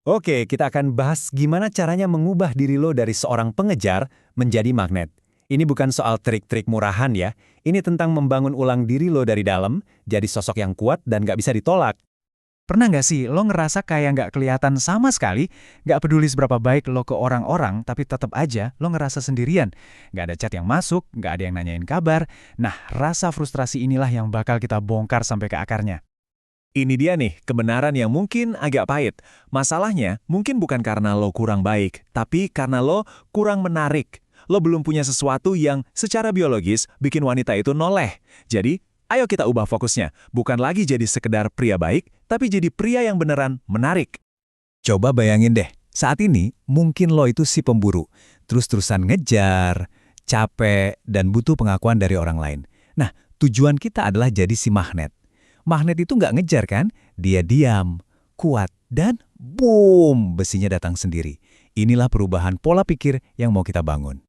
Oke, kita akan bahas gimana caranya mengubah diri lo dari seorang pengejar menjadi magnet. Ini bukan soal trik-trik murahan ya. Ini tentang membangun ulang diri lo dari dalam, jadi sosok yang kuat dan nggak bisa ditolak. Pernah nggak sih lo ngerasa kayak nggak kelihatan sama sekali, nggak peduli seberapa baik lo ke orang-orang, tapi tetap aja lo ngerasa sendirian. Nggak ada chat yang masuk, nggak ada yang nanyain kabar. Nah, rasa frustrasi inilah yang bakal kita bongkar sampai ke akarnya. Ini dia nih, kebenaran yang mungkin agak pahit. Masalahnya mungkin bukan karena lo kurang baik, tapi karena lo kurang menarik. Lo belum punya sesuatu yang secara biologis bikin wanita itu noleh. Jadi, ayo kita ubah fokusnya. Bukan lagi jadi sekedar pria baik, tapi jadi pria yang beneran menarik. Coba bayangin deh, saat ini mungkin lo itu si pemburu, terus-terusan ngejar, capek, dan butuh pengakuan dari orang lain. Nah, tujuan kita adalah jadi si magnet. Magnet itu nggak ngejar kan? Dia diam, kuat, dan boom, besinya datang sendiri. Inilah perubahan pola pikir yang mau kita bangun.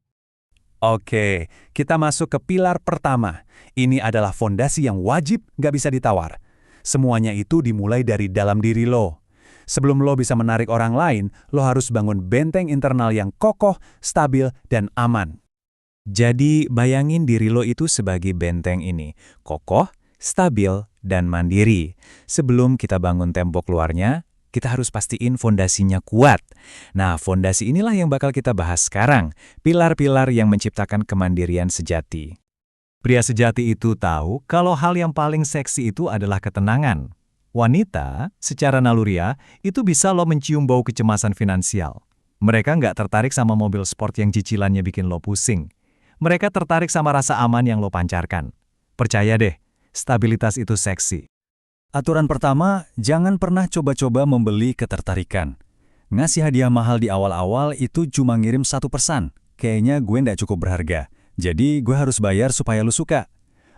Oke, kita masuk ke pilar pertama. Ini adalah fondasi yang wajib nggak bisa ditawar. Semuanya itu dimulai dari dalam diri lo. Sebelum lo bisa menarik orang lain, lo harus bangun benteng internal yang kokoh, stabil, dan aman. Jadi bayangin diri lo itu sebagai benteng ini, kokoh, stabil, dan mandiri. Sebelum kita bangun tembok luarnya, kita harus pastiin fondasinya kuat. Nah, fondasi inilah yang bakal kita bahas sekarang, pilar-pilar yang menciptakan kemandirian sejati. Pria sejati itu tahu kalau hal yang paling seksi itu adalah ketenangan. Wanita, secara naluriah, itu bisa lo mencium bau kecemasan finansial. Mereka nggak tertarik sama mobil sport yang cicilannya bikin lo pusing. Mereka tertarik sama rasa aman yang lo pancarkan. Percaya deh, stabilitas itu seksi. Aturan pertama, jangan pernah coba-coba membeli ketertarikan. Ngasih hadiah mahal di awal-awal itu cuma ngirim 1%. Kayaknya gue nggak cukup berharga. Jadi gue harus bayar supaya lo suka.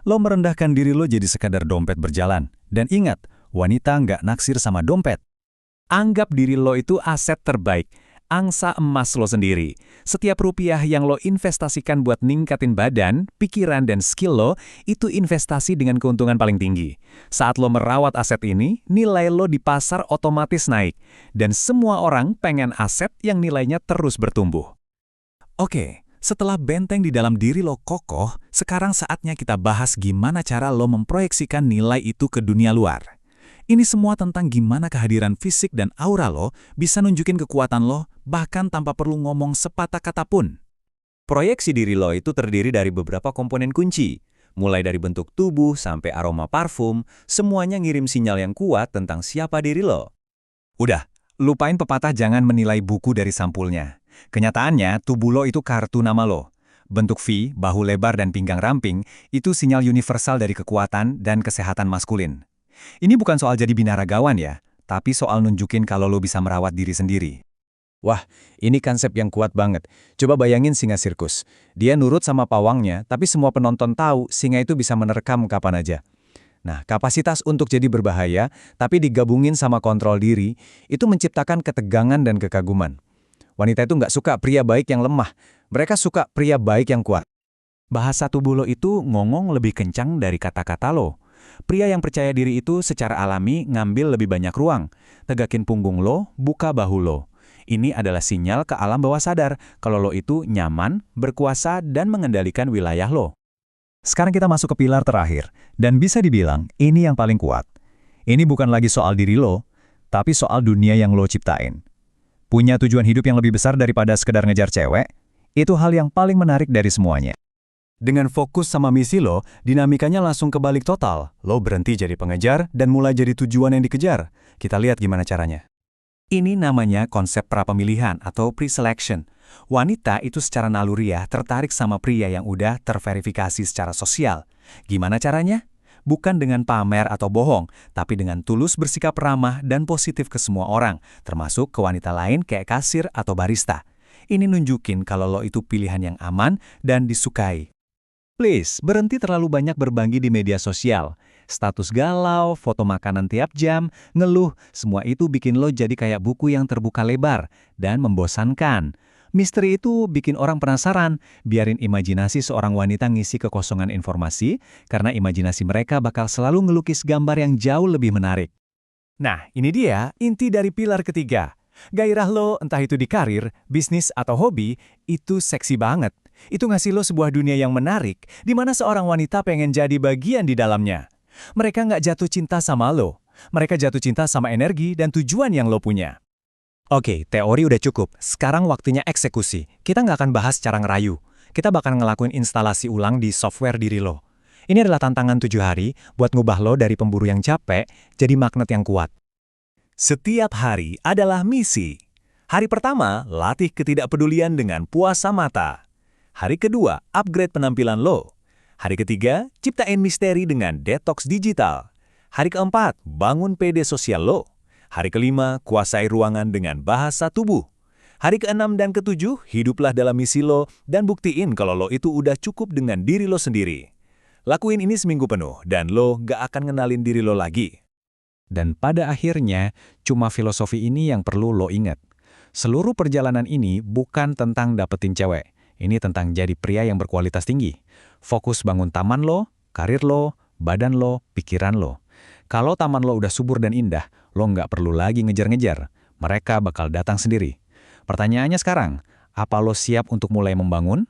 Lo merendahkan diri lo jadi sekadar dompet berjalan. Dan ingat, wanita nggak naksir sama dompet. Anggap diri lo itu aset terbaik. Angsa emas lo sendiri. Setiap rupiah yang lo investasikan buat ningkatin badan, pikiran, dan skill lo, itu investasi dengan keuntungan paling tinggi. Saat lo merawat aset ini, nilai lo di pasar otomatis naik. Dan semua orang pengen aset yang nilainya terus bertumbuh. Oke, setelah benteng di dalam diri lo kokoh, sekarang saatnya kita bahas gimana cara lo memproyeksikan nilai itu ke dunia luar. Ini semua tentang gimana kehadiran fisik dan aura lo bisa nunjukin kekuatan lo, bahkan tanpa perlu ngomong sepatah kata pun. Proyeksi diri lo itu terdiri dari beberapa komponen kunci. Mulai dari bentuk tubuh sampai aroma parfum, semuanya ngirim sinyal yang kuat tentang siapa diri lo. Udah, lupain pepatah jangan menilai buku dari sampulnya. Kenyataannya, tubuh lo itu kartu nama lo. Bentuk V, bahu lebar dan pinggang ramping, itu sinyal universal dari kekuatan dan kesehatan maskulin. Ini bukan soal jadi binaragawan ya, tapi soal nunjukin kalau lo bisa merawat diri sendiri. Wah, ini konsep yang kuat banget. Coba bayangin singa sirkus. Dia nurut sama pawangnya, tapi semua penonton tahu singa itu bisa menerkam kapan aja. Nah, kapasitas untuk jadi berbahaya, tapi digabungin sama kontrol diri, itu menciptakan ketegangan dan kekaguman. Wanita itu nggak suka pria baik yang lemah. Mereka suka pria baik yang kuat. Bahasa tubuh lo itu ngomong lebih kencang dari kata-kata lo. Pria yang percaya diri itu secara alami ngambil lebih banyak ruang. Tegakin punggung lo, buka bahu lo. Ini adalah sinyal ke alam bawah sadar kalau lo itu nyaman, berkuasa, dan mengendalikan wilayah lo. Sekarang kita masuk ke pilar terakhir, dan bisa dibilang ini yang paling kuat. Ini bukan lagi soal diri lo, tapi soal dunia yang lo ciptain. Punya tujuan hidup yang lebih besar daripada sekedar ngejar cewek? Itu hal yang paling menarik dari semuanya. Dengan fokus sama misi lo, dinamikanya langsung kebalik total. Lo berhenti jadi pengejar dan mulai jadi tujuan yang dikejar. Kita lihat gimana caranya. Ini namanya konsep prapemilihan atau pre-selection. Wanita itu secara naluriah tertarik sama pria yang udah terverifikasi secara sosial. Gimana caranya? Bukan dengan pamer atau bohong, tapi dengan tulus bersikap ramah dan positif ke semua orang, termasuk ke wanita lain kayak kasir atau barista. Ini nunjukin kalau lo itu pilihan yang aman dan disukai. Please, berhenti terlalu banyak berbagi di media sosial. Status galau, foto makanan tiap jam, ngeluh, semua itu bikin lo jadi kayak buku yang terbuka lebar dan membosankan. Misteri itu bikin orang penasaran, biarin imajinasi seorang wanita ngisi kekosongan informasi, karena imajinasi mereka bakal selalu ngelukis gambar yang jauh lebih menarik. Nah, ini dia inti dari pilar ketiga. Gairah lo, entah itu di karir, bisnis, atau hobi, itu seksi banget. Itu ngasih lo sebuah dunia yang menarik, di mana seorang wanita pengen jadi bagian di dalamnya. Mereka nggak jatuh cinta sama lo. Mereka jatuh cinta sama energi dan tujuan yang lo punya. Oke, teori udah cukup. Sekarang waktunya eksekusi. Kita nggak akan bahas cara ngerayu. Kita bakal ngelakuin instalasi ulang di software diri lo. Ini adalah tantangan 7 hari buat ngubah lo dari pemburu yang capek jadi magnet yang kuat. Setiap hari adalah misi. Hari pertama, latih ketidakpedulian dengan puasa mata. Hari kedua, upgrade penampilan lo. Hari ketiga, ciptain misteri dengan detox digital. Hari keempat, bangun PD sosial lo. Hari kelima, kuasai ruangan dengan bahasa tubuh. Hari keenam dan ketujuh, hiduplah dalam misi lo dan buktiin kalau lo itu udah cukup dengan diri lo sendiri. Lakuin ini seminggu penuh dan lo gak akan ngenalin diri lo lagi. Dan pada akhirnya, cuma filosofi ini yang perlu lo ingat. Seluruh perjalanan ini bukan tentang dapetin cewek. Ini tentang jadi pria yang berkualitas tinggi. Fokus bangun taman lo, karir lo, badan lo, pikiran lo. Kalau taman lo udah subur dan indah, lo nggak perlu lagi ngejar-ngejar. Mereka bakal datang sendiri. Pertanyaannya sekarang, apa lo siap untuk mulai membangun?